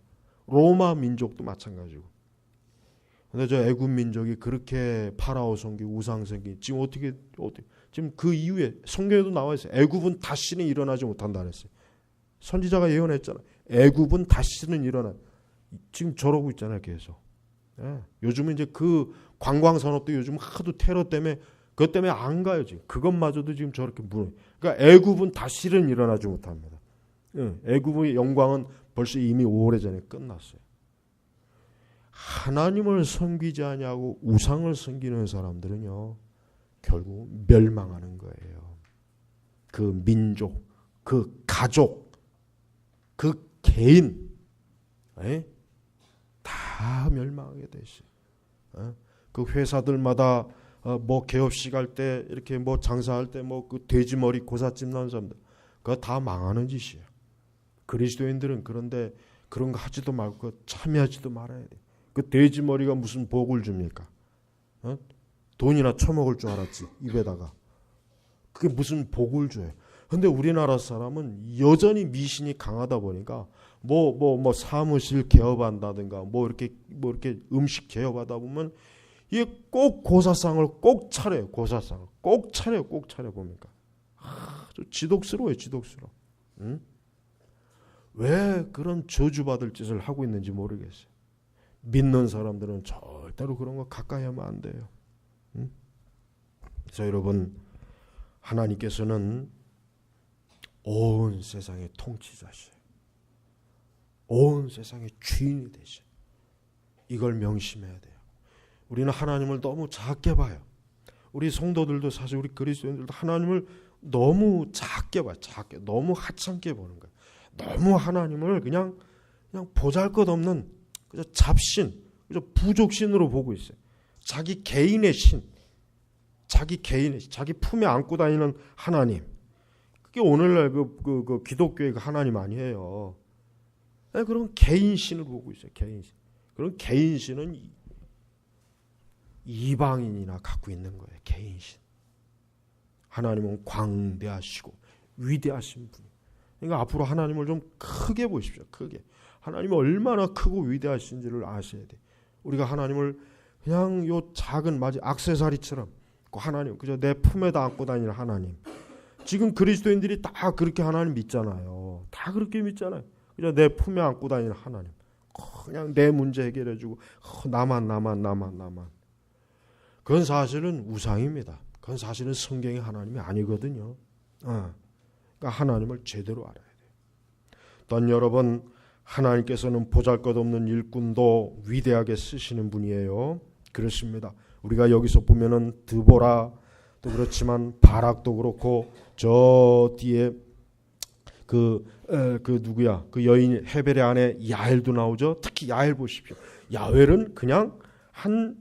로마 민족도 마찬가지고. 근데 저 애굽 민족이 그렇게 파라오 섬기고 우상 섬기고 지금 어떻게 지금 그 이후에 성경에도 나와 있어요. 애굽은 다시는 일어나지 못한다 그랬어요. 선지자가 예언했잖아요. 애굽은 다시는 지금 저러고 있잖아요, 계속. 예. 요즘은 이제 그 관광 산업도 요즘 하도 테러 때문에 그것 때문에 안 가요 지금. 그것마저도 지금 저렇게 무너져. 그러니까 애굽은 다시는 일어나지 못합니다. 예. 애굽의 영광은 벌써 이미 오래전에 끝났어요. 하나님을 섬기지 아니하고 우상을 섬기는 사람들은요 결국 멸망하는 거예요. 그 민족, 그 가족, 그 개인 다 멸망하게 돼 있어요. 그 회사들마다 뭐 개업식 할 때 이렇게 뭐 장사할 때 뭐 그 돼지머리 고사찜 나는 사람들 그거 다 망하는 짓이에요. 그리스도인들은 그런데 그런 거 하지도 말고 참여하지도 말아야 돼. 그 돼지머리가 무슨 복을 줍니까? 돈이나 처먹을 줄 알았지 입에다가. 그게 무슨 복을 줘요. 근데 우리나라 사람은 여전히 미신이 강하다 보니까 뭐 사무실 개업한다든가 뭐 이렇게 음식 개업하다 보면 이게 꼭 고사상을 꼭 차려요. 고사상을 꼭 차려 봅니까? 지독스러워요, 지독스러워. 응? 왜 그런 저주받을 짓을 하고 있는지 모르겠어요. 믿는 사람들은 절대로 그런 거 가까이 하면 안 돼요. 응? 그래서 여러분 하나님께서는 온 세상의 통치자시에요. 온 세상의 주인이 되셔. 이걸 명심해야 돼요. 우리는 하나님을 너무 작게 봐요. 우리 성도들도 사실 우리 그리스도인들도 하나님을 너무 작게 봐요. 작게, 너무 하찮게 보는 거예요. 너무 하나님을 그냥 보잘것없는 그저 잡신, 그저 부족신으로 보고 있어요. 자기 개인의 신, 자기 품에 안고 다니는 하나님. 그게 오늘날 그 기독교의 그 하나님 아니에요. 그런 개인신을 보고 있어요. 개인신. 그런 개인신은 이방인이나 갖고 있는 거예요. 개인신. 하나님은 광대하시고 위대하신 분. 그러니까 앞으로 하나님을 좀 크게 보십시오. 크게. 하나님이 얼마나 크고 위대하신지를 아셔야 돼. 우리가 하나님을 그냥 요 작은 마치 액세서리처럼 하나님 그저 내 품에다 안고 다니는 하나님. 지금 그리스도인들이 다 그렇게 하나님 믿잖아요. 다 그렇게 믿잖아요. 그냥 내 품에 안고 다니는 하나님. 그냥 내 문제 해결해주고 나만. 그건 사실은 우상입니다. 그건 사실은 성경의 하나님이 아니거든요. 그러니까 하나님을 제대로 알아야 돼요. 또한 여러분 하나님께서는 보잘것없는 일꾼도 위대하게 쓰시는 분이에요. 그렇습니다. 우리가 여기서 보면은 드보라도 그렇지만 바락도 그렇고 저 뒤에 그 누구야? 그 여인 헤벨의 아내 야엘도 나오죠. 특히 야엘 보십시오. 야엘은 그냥 한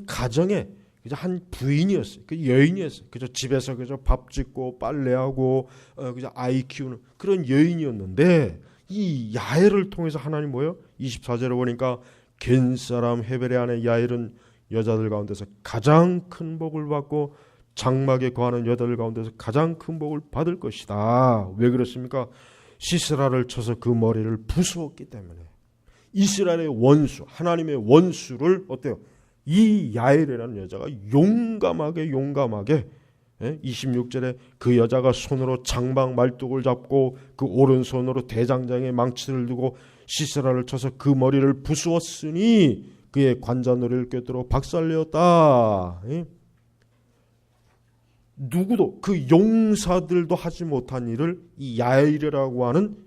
가정의 그저 한 부인이었어요. 그 여인이었어요. 그저 집에서 그저 밥 짓고 빨래하고 그저 아이 키우는 그런 여인이었는데 이 야엘을 통해서 하나님 뭐예요? 24절에 보니까 겐 사람 헤벨의 아내 야엘은 여자들 가운데서 가장 큰 복을 받고 장막에 거하는 여자들 가운데서 가장 큰 복을 받을 것이다. 왜 그렇습니까? 시스라를 쳐서 그 머리를 부수었기 때문에. 이스라엘의 원수, 하나님의 원수를 어때요? 이 야엘이라는 여자가 용감하게 26절에 그 여자가 손으로 장막 말뚝을 잡고 그 오른손으로 대장장에 망치를 두고 시스라를 쳐서 그 머리를 부수었으니 그의 관자놀이를 꿰뚫어 박살내었다. 누구도 그 용사들도 하지 못한 일을 이 야일이라고 하는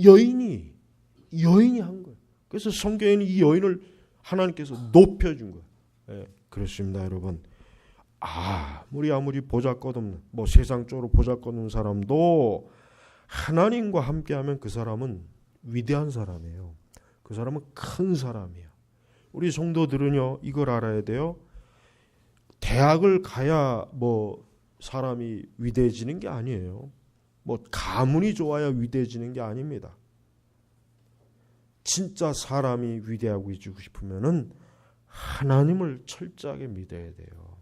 여인이 한 거예요. 그래서 성경에는 이 여인을 하나님께서 높여준 거예요. 예, 그렇습니다, 여러분. 아무리 보잘것없는 세상적으로 보잘것없는 사람도 하나님과 함께하면 그 사람은 위대한 사람이에요. 그 사람은 큰 사람이에요. 우리 성도들은요 이걸 알아야 돼요. 대학을 가야 사람이 위대해지는 게 아니에요. 가문이 좋아야 위대해지는 게 아닙니다. 진짜 사람이 위대하고 있고 싶으면은 하나님을 철저하게 믿어야 돼요.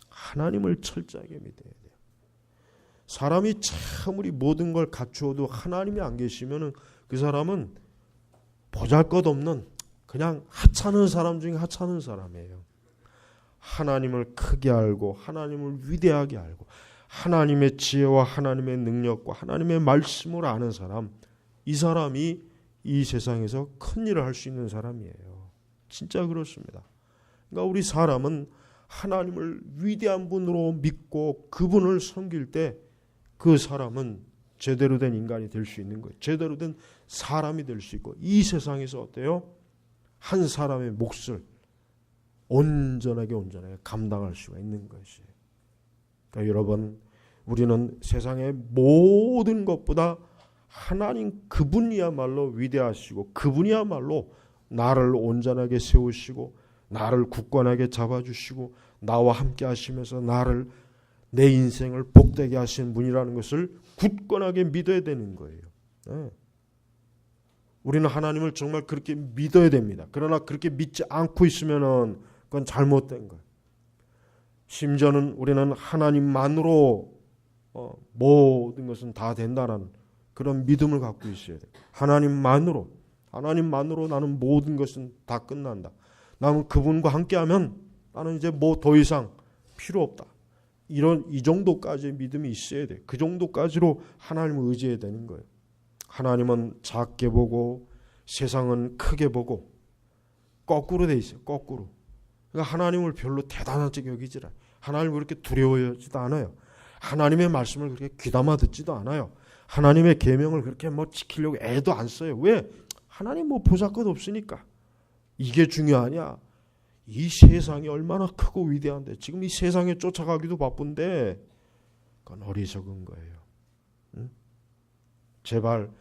하나님을 철저하게 믿어야 돼요. 사람이 아무리 모든 걸 갖추어도 하나님이 안 계시면은 그 사람은 보잘것없는 그냥 하찮은 사람 중에 하찮은 사람이에요. 하나님을 크게 알고 하나님을 위대하게 알고 하나님의 지혜와 하나님의 능력과 하나님의 말씀을 아는 사람, 이 사람이 이 세상에서 큰 일을 할 수 있는 사람이에요. 진짜 그렇습니다. 그러니까 우리 사람은 하나님을 위대한 분으로 믿고 그분을 섬길 때 그 사람은 제대로 된 인간이 될 수 있는 거예요. 제대로 된 사람이 될 수 있고 이 세상에서 어때요? 한 사람의 몫을 온전하게 감당할 수가 있는 것이에요. 그러니까 여러분, 우리는 세상의 모든 것보다 하나님 그분이야말로 위대하시고 그분이야말로 나를 온전하게 세우시고 나를 굳건하게 잡아주시고 나와 함께 하시면서 내 인생을 복되게 하신 분이라는 것을 굳건하게 믿어야 되는 거예요. 네. 우리는 하나님을 정말 그렇게 믿어야 됩니다. 그러나 그렇게 믿지 않고 있으면 그건 잘못된 거예요. 심지어는 우리는 하나님만으로 모든 것은 다 된다는 그런 믿음을 갖고 있어야 돼요. 하나님만으로 나는 모든 것은 다 끝난다. 나는 그분과 함께하면 나는 이제 더 이상 필요 없다. 이 정도까지의 믿음이 있어야 돼. 그 정도까지로 하나님을 의지해야 되는 거예요. 하나님은 작게 보고 세상은 크게 보고 거꾸로 돼 있어요. 거꾸로. 그러니까 하나님을 별로 대단한 척 여기지라. 하나님을 그렇게 두려워하지도 않아요. 하나님의 말씀을 그렇게 귀담아 듣지도 않아요. 하나님의 계명을 그렇게 지키려고 애도 안 써요. 왜? 하나님 보잘것 없으니까. 이게 중요하냐? 이 세상이 얼마나 크고 위대한데 지금 이 세상에 쫓아가기도 바쁜데 그건 어리석은 거예요. 응? 제발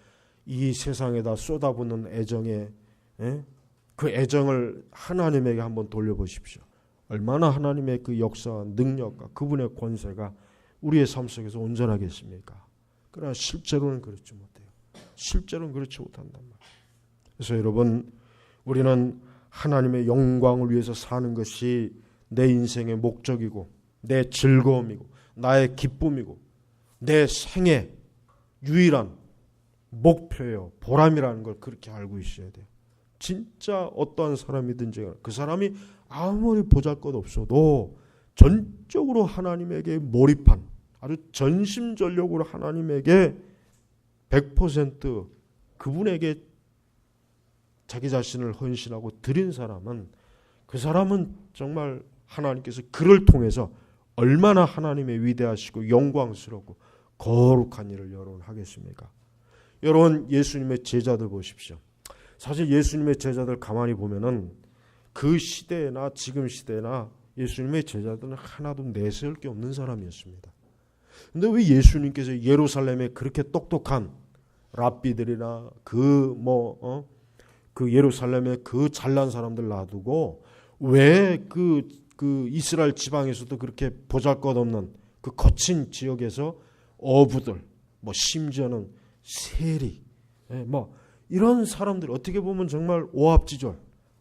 이 세상에다 쏟아붓는 애정에 그 애정을 하나님에게 한번 돌려보십시오. 얼마나 하나님의 그 역사와 능력과 그분의 권세가 우리의 삶 속에서 온전하겠습니까? 그러나 실제로는 그렇지 못해요. 실제로는 그렇지 못한단 말이에요. 그래서 여러분, 우리는 하나님의 영광을 위해서 사는 것이 내 인생의 목적이고 내 즐거움이고 나의 기쁨이고 내 생의 유일한 목표요 보람이라는 걸 그렇게 알고 있어야 돼요. 진짜 어떠한 사람이든지 그 사람이 아무리 보잘것 없어도 전적으로 하나님에게 몰입한 아주 전심전력으로 하나님에게 100% 그분에게 자기 자신을 헌신하고 드린 사람은 그 사람은 정말 하나님께서 그를 통해서 얼마나 하나님의 위대하시고 영광스럽고 거룩한 일을 여러분 하겠습니까? 여러분, 예수님의 제자들 보십시오. 사실 예수님의 제자들 가만히 보면은 그 시대나 지금 시대나 예수님의 제자들은 하나도 내세울 게 없는 사람이었습니다. 근데 왜 예수님께서 예루살렘에 그렇게 똑똑한 랍비들이나 그 예루살렘에 그 잘난 사람들 놔두고 왜 그 이스라엘 지방에서도 그렇게 보잘것없는 그 거친 지역에서 어부들 심지어는 세리 이런 사람들 어떻게 보면 정말 오합지졸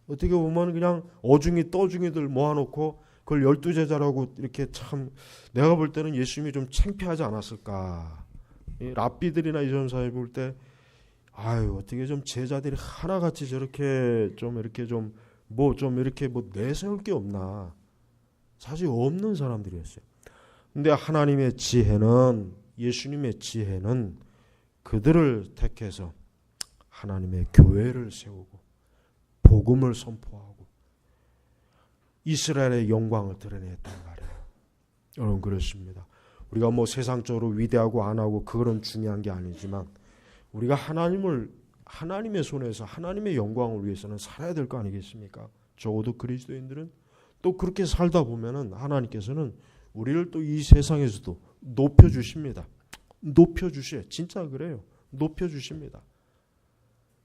어떻게 보면 그냥 어중이 떠중이들 모아놓고 그걸 12제자라고 이렇게 참 내가 볼 때는 예수님이 좀 창피하지 않았을까. 이 랍비들이나 이런 사람이 볼 때 어떻게 좀 제자들이 하나같이 저렇게 좀 이렇게 이렇게 내세울 게 없나. 사실 없는 사람들이었어요. 근데 하나님의 지혜는 예수님의 지혜는 그들을 택해서 하나님의 교회를 세우고 복음을 선포하고 이스라엘의 영광을 드러냈단 말이에요. 여러분 그렇습니다. 우리가 뭐 세상적으로 위대하고 안 하고 그런 중요한 게 아니지만 우리가 하나님의 손에서 하나님의 영광을 위해서는 살아야 될 거 아니겠습니까? 적어도 그리스도인들은 또 그렇게 살다 보면은 하나님께서는 우리를 또 이 세상에서도 높여주십니다. 높여주셔요. 진짜 그래요. 높여주십니다.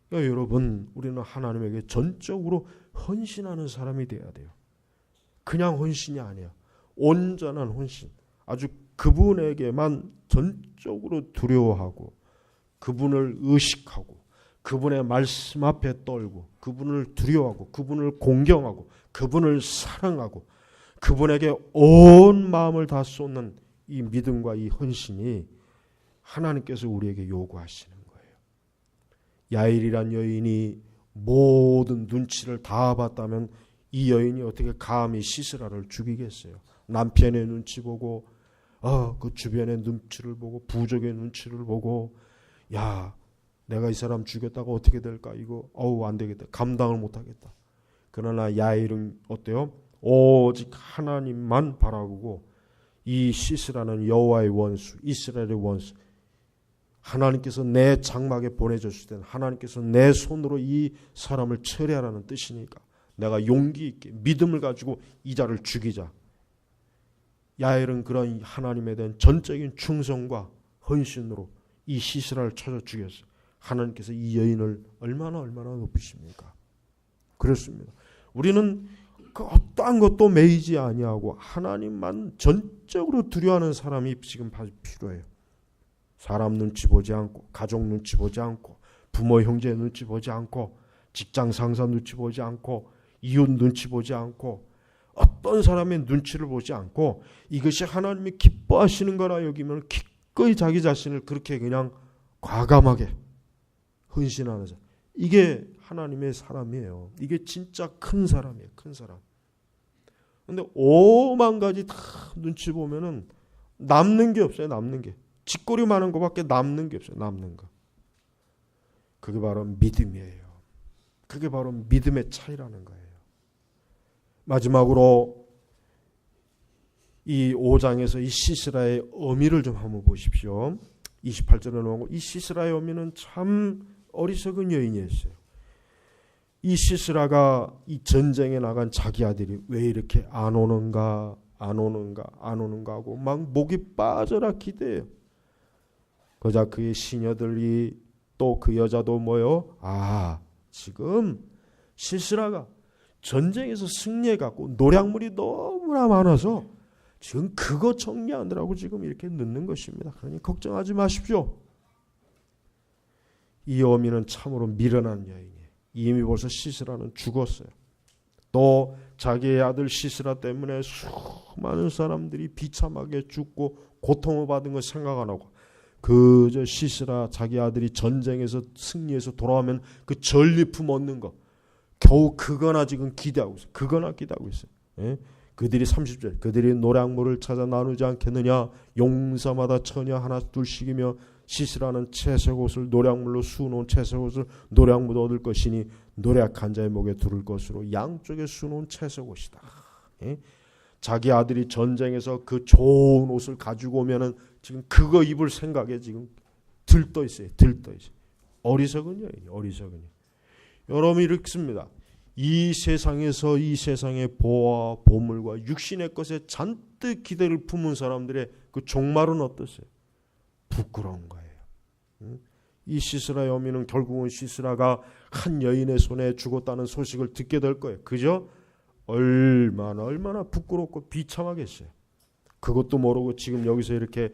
그러니까 여러분 우리는 하나님에게 전적으로 헌신하는 사람이 돼야 돼요. 그냥 헌신이 아니야. 온전한 헌신. 아주 그분에게만 전적으로 두려워하고 그분을 의식하고 그분의 말씀 앞에 떨고 그분을 두려워하고 그분을 공경하고 그분을 사랑하고 그분에게 온 마음을 다 쏟는 이 믿음과 이 헌신이 하나님께서 우리에게 요구하시는 거예요. 야일이란 여인이 모든 눈치를 다 봤다면 이 여인이 어떻게 감히 시스라를 죽이겠어요? 남편의 눈치 보고 그 주변의 눈치를 보고 부족의 눈치를 보고 야 내가 이 사람 죽였다가 어떻게 될까 이거 안 되겠다 감당을 못하겠다. 그러나 야일은 어때요? 오직 하나님만 바라보고 이 시스라는 여호와의 원수 이스라엘의 원수 하나님께서 내 장막에 보내줬을 때는 하나님께서 내 손으로 이 사람을 처리하라는 뜻이니까 내가 용기 있게 믿음을 가지고 이 자를 죽이자. 야엘은 그런 하나님에 대한 전적인 충성과 헌신으로 이 시스라를 찾아 죽였어요. 하나님께서 이 여인을 얼마나 높이십니까? 그렇습니다. 우리는 그 어떠한 것도 매이지 아니하고 하나님만 전적으로 두려워하는 사람이 지금 필요해요. 사람 눈치 보지 않고 가족 눈치 보지 않고 부모 형제 눈치 보지 않고 직장 상사 눈치 보지 않고 이웃 눈치 보지 않고 어떤 사람의 눈치를 보지 않고 이것이 하나님이 기뻐하시는 거라 여기면 기꺼이 자기 자신을 그렇게 그냥 과감하게 헌신하는 사람. 이게 하나님의 사람이에요. 이게 진짜 큰 사람이에요. 큰 사람. 근데 5만 가지 다 눈치 보면은 남는 게 없어요. 남는 게. 짓거리 많은 것밖에 남는 게 없어요. 남는 거. 그게 바로 믿음이에요. 그게 바로 믿음의 차이라는 거예요. 마지막으로 이 5장에서 이 시스라의 어미를 좀 한번 보십시오. 28절에 나오고 이 시스라의 어미는 참 어리석은 여인이었어요. 이 시스라가 이 전쟁에 나간 자기 아들이 왜 이렇게 안 오는가 하고 막 목이 빠져라 기대요. 그러자 그의 시녀들이 또 그 여자도 뭐요? 지금 시스라가 전쟁에서 승리해갖고 노략물이 너무나 많아서 지금 그거 정리하느라고 지금 이렇게 늦는 것입니다. 그러니 걱정하지 마십시오. 이 어미는 참으로 미련한 여인이에요. 이미 벌써 시스라는 죽었어요. 또 자기의 아들 시스라 때문에 수많은 사람들이 비참하게 죽고 고통을 받은 거 생각 안 하고 그저 시스라 자기 아들이 전쟁에서 승리해서 돌아오면 그 전리품 얻는 거 겨우 그거나 지금 기대하고 있어요. 그거나 기대하고 있어요. 예? 그들이 30절 그들이 노략물을 찾아 나누지 않겠느냐 용사마다 처녀 하나 둘씩이며 시스라는 채색 옷을 노략물로 수놓은 채색 옷을 노략물 얻을 것이니 노략한 자의 목에 두를 것으로 양쪽에 수놓은 채색 옷이다. 예? 자기 아들이 전쟁에서 그 좋은 옷을 가지고 오면은 지금 그거 입을 생각에 지금 들떠 있어요. 어리석은 여인이 어리석은. 여러분이 이렇습니다. 이 세상에서 이 세상의 보화 보물과 육신의 것에 잔뜩 기대를 품은 사람들의 그 종말은 어떠세요? 부끄러운 거예요. 이 시스라의 어미는 결국은 시스라가 한 여인의 손에 죽었다는 소식을 듣게 될 거예요. 그죠? 얼마나 부끄럽고 비참하겠어요. 그것도 모르고 지금 여기서 이렇게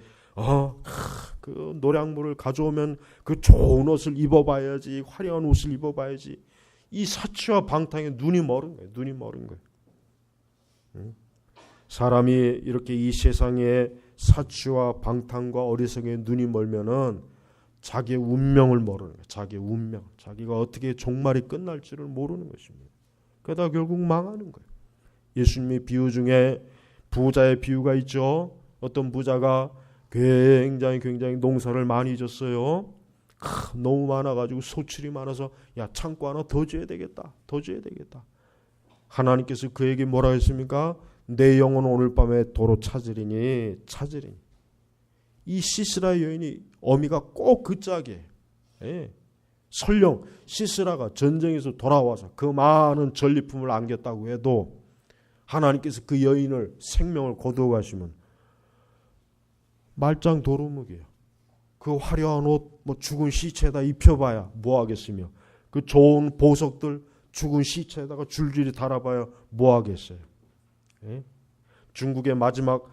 그 노략물을 가져오면 그 좋은 옷을 입어봐야지 화려한 옷을 입어봐야지 이 사치와 방탕에 눈이 멀은 거예요. 사람이 이렇게 이 세상에 사치와 방탕과 어리석에 눈이 멀면은 자기의 운명을 모르는 거예요. 자기의 운명, 자기가 어떻게 종말이 끝날지를 모르는 것입니다. 그러다 결국 망하는 거예요. 예수님의 비유 중에 부자의 비유가 있죠. 어떤 부자가 굉장히 농사를 많이 졌어요. 너무 많아가지고 소출이 많아서 창고 하나 더 줘야 되겠다. 하나님께서 그에게 뭐라 했습니까? 내 영혼 오늘 밤에 도로 찾으리니. 이 시스라 여인이 어미가 꼭 그 짝이에요. 예. 설령 시스라가 전쟁에서 돌아와서 그 많은 전리품을 안겼다고 해도 하나님께서 그 여인을 생명을 거두어 가시면 말짱 도루묵이에요. 그 화려한 옷 죽은 시체에다 입혀봐야 뭐하겠으며 그 좋은 보석들 죽은 시체에다가 줄줄이 달아봐야 뭐하겠어요. 예? 중국의 마지막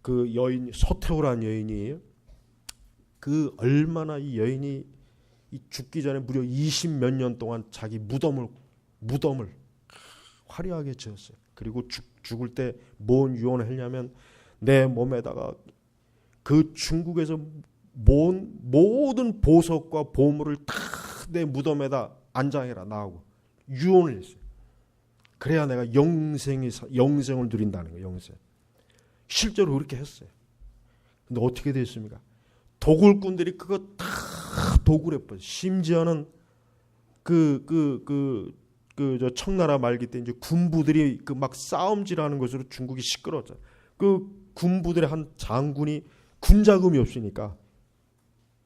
그 여인 서태후란 여인이 그 얼마나 이 여인이 죽기 전에 무려 20몇 년 동안 자기 무덤을 화려하게 지었어요. 그리고 죽을 때 뭔 유언을 했냐면 내 몸에다가 그 중국에서 모든 보석과 보물을 다 내 무덤에다 안장해라 나하고 유언을 했어요. 그래야 내가 영생을 누린다는 거예요. 영생. 실제로 그렇게 했어요. 근데 어떻게 됐습니까? 도굴꾼들이 그거 다 도굴해 버렸어요. 심지어는 저 청나라 말기 때 이제 군부들이 그 막 싸움질하는 것으로 중국이 시끄러웠잖아요. 그 군부들의 한 장군이 군자금이 없으니까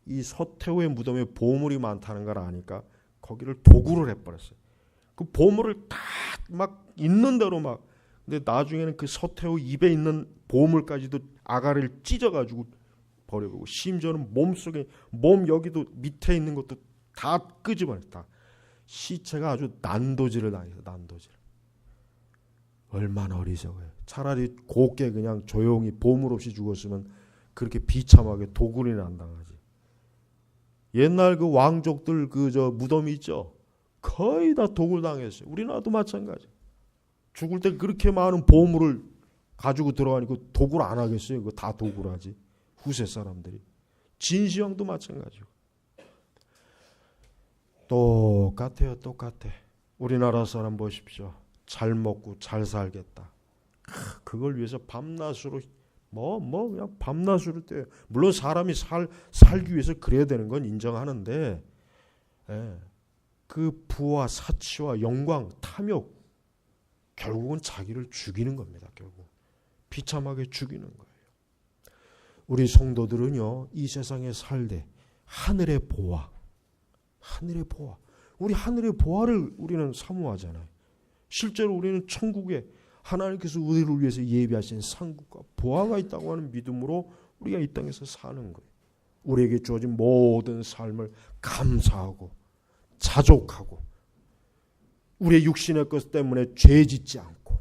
이 서태후의 무덤에 보물이 많다는 걸 아니까 거기를 도굴을 해버렸어요. 그 보물을 다 막 있는 대로 막. 근데 나중에는 그 서태후 입에 있는 보물까지도 아가를 찢어가지고 버려보고 심지어는 몸 여기도 밑에 있는 것도 다 끄집어냈다. 다. 시체가 아주 난도질을 당해서 난도질. 얼마나 어리석어요. 차라리 곱게 그냥 조용히 보물 없이 죽었으면 그렇게 비참하게 도굴이나 안 당하지. 옛날 그 왕족들 무덤이 있죠. 거의 다 도굴당했어요. 우리나라도 마찬가지. 죽을 때 그렇게 많은 보물을 가지고 들어가니까 도굴 안 하겠어요. 그거 다 도굴하지. 후세 사람들이. 진시황도 마찬가지고. 똑같아요. 똑같아. 우리나라 사람 보십시오. 잘 먹고 잘 살겠다. 그걸 위해서 밤낮으로 그냥 밤낮으로 떼요. 물론 사람이 살기 위해서 그래야 되는 건 인정하는데 그 부와 사치와 영광, 탐욕 결국은 자기를 죽이는 겁니다. 결국 비참하게 죽이는 거예요. 우리 성도들은요, 이 세상에 살되 하늘의 보화, 우리 하늘의 보화를 우리는 사모하잖아요. 실제로 우리는 천국에 하나님께서 우리를 위해서 예비하신 상급과 보화가 있다고 하는 믿음으로 우리가 이 땅에서 사는 거예요. 우리에게 주어진 모든 삶을 감사하고 자족하고 우리의 육신의 것 때문에 죄짓지 않고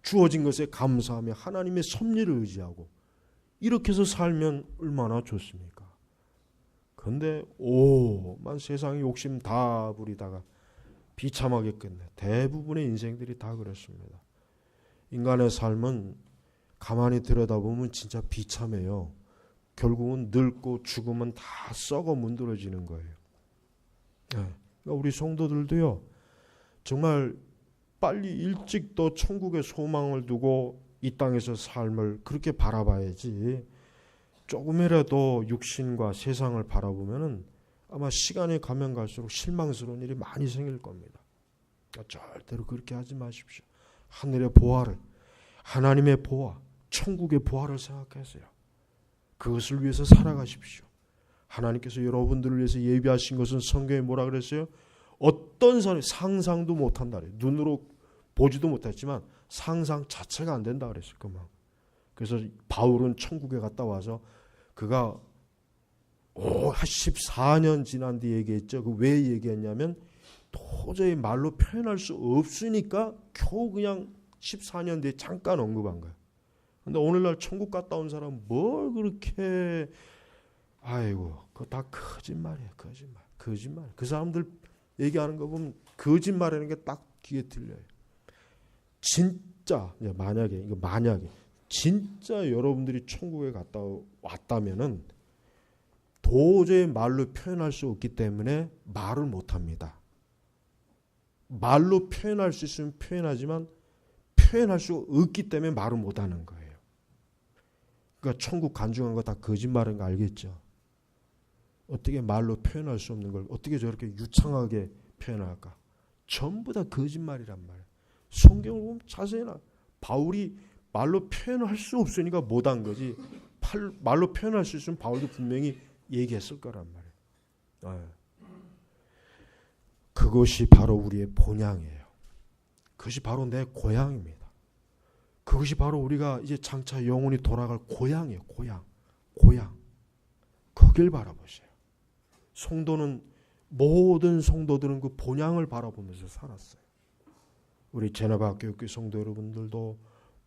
주어진 것에 감사하며 하나님의 섭리를 의지하고 이렇게 해서 살면 얼마나 좋습니까? 그런데 오만 세상의 욕심 다 부리다가 비참하게 끝내. 대부분의 인생들이 다 그렇습니다. 인간의 삶은 가만히 들여다보면 진짜 비참해요. 결국은 늙고 죽으면 다 썩어 문드러지는 거예요. 그러니까 우리 성도들도요, 정말 빨리 일찍 또 천국의 소망을 두고 이 땅에서 삶을 그렇게 바라봐야지. 조금이라도 육신과 세상을 바라보면은 아마 시간이 가면 갈수록 실망스러운 일이 많이 생길 겁니다. 절대로 그렇게 하지 마십시오. 하늘의 보화를, 하나님의 보화, 천국의 보화를 생각하세요. 그것을 위해서 살아가십시오. 하나님께서 여러분들을 위해서 예비하신 것은 성경에 뭐라 그랬어요? 어떤 사람이 상상도 못한다 그래요. 눈으로 보지도 못했지만 상상 자체가 안 된다 그랬어요. 그래서 바울은 천국에 갔다 와서 그가 14년 지난 뒤에 얘기했죠. 왜 얘기했냐면 도저히 말로 표현할 수 없으니까 겨우 그냥 14년 뒤에 잠깐 언급한 거예요. 근데 오늘날 천국 갔다 온 사람은 뭘 그렇게 그거 다 거짓말이에요. 거짓말. 그 사람들 얘기하는 거 보면 거짓말이라는 게 딱 귀에 들려요. 진짜 만약에 진짜 여러분들이 천국에 갔다 왔다면은 도저히 말로 표현할 수 없기 때문에 말을 못합니다. 말로 표현할 수 있으면 표현하지만 표현할 수 없기 때문에 말을 못하는 거예요. 그러니까 천국 간증한 거 다 거짓말인 거 알겠죠? 어떻게 말로 표현할 수 없는 걸 어떻게 저렇게 유창하게 표현할까? 전부 다 거짓말이란 말이에요. 성경을 보면 자세히 나. 바울이 말로 표현할 수 없으니까 못한 거지. 말로 표현할 수 있으면 바울도 분명히 얘기했을 거란 말이에요. 그것이 바로 우리의 본향이에요. 그것이 바로 내 고향입니다. 그것이 바로 우리가 이제 장차 영혼이 돌아갈 고향이에요. 고향. 거길 바라보세요. 모든 성도들은 그 본향을 바라보면서 살았어요. 우리 제네바 교육교 성도 여러분들도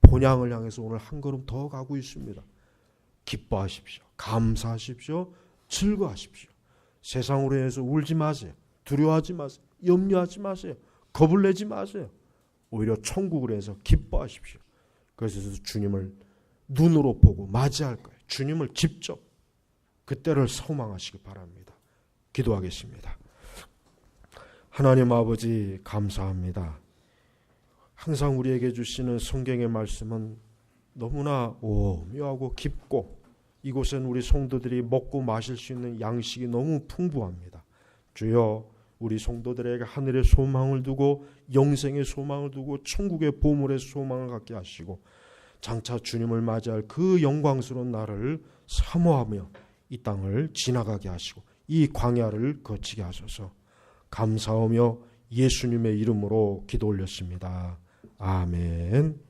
본향을 향해서 오늘 한 걸음 더 가고 있습니다. 기뻐하십시오. 감사하십시오. 즐거워하십시오. 세상으로 해서 울지 마세요. 두려워하지 마세요. 염려하지 마세요. 겁을 내지 마세요. 오히려 천국을 해서 기뻐하십시오. 그래서 주님을 눈으로 보고 맞이할 거예요. 주님을 직접 그때를 소망하시기 바랍니다. 기도하겠습니다. 하나님 아버지 감사합니다. 항상 우리에게 주시는 성경의 말씀은 너무나 오묘하고 깊고 이곳엔 우리 성도들이 먹고 마실 수 있는 양식이 너무 풍부합니다. 주여 우리 성도들에게 하늘의 소망을 두고 영생의 소망을 두고 천국의 보물의 소망을 갖게 하시고 장차 주님을 맞이할 그 영광스러운 날을 사모하며 이 땅을 지나가게 하시고 이 광야를 거치게 하소서. 감사하며 예수님의 이름으로 기도 올렸습니다. 아멘.